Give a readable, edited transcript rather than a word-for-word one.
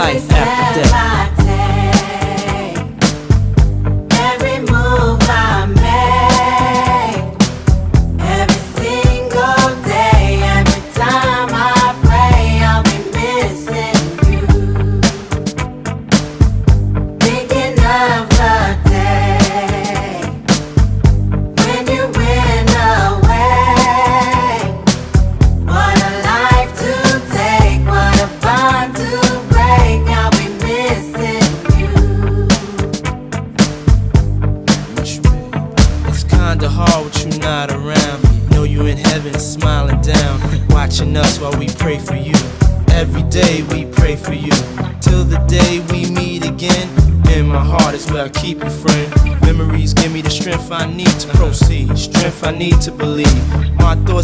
life after death. Every move I make, every single day, every time I pray, I'll be missing you. Thinking of the day when you went away. What a life to take, what a bond to break. I'll be missing you. It's kinda hard with you not around. Know you in heaven smiling down, watching us while we pray for you. Every day we pray for you, till the day we meet again. In my heart is where I keep you, friend. Memories give me the strength I need to proceed, strength I need to believe. My thoughts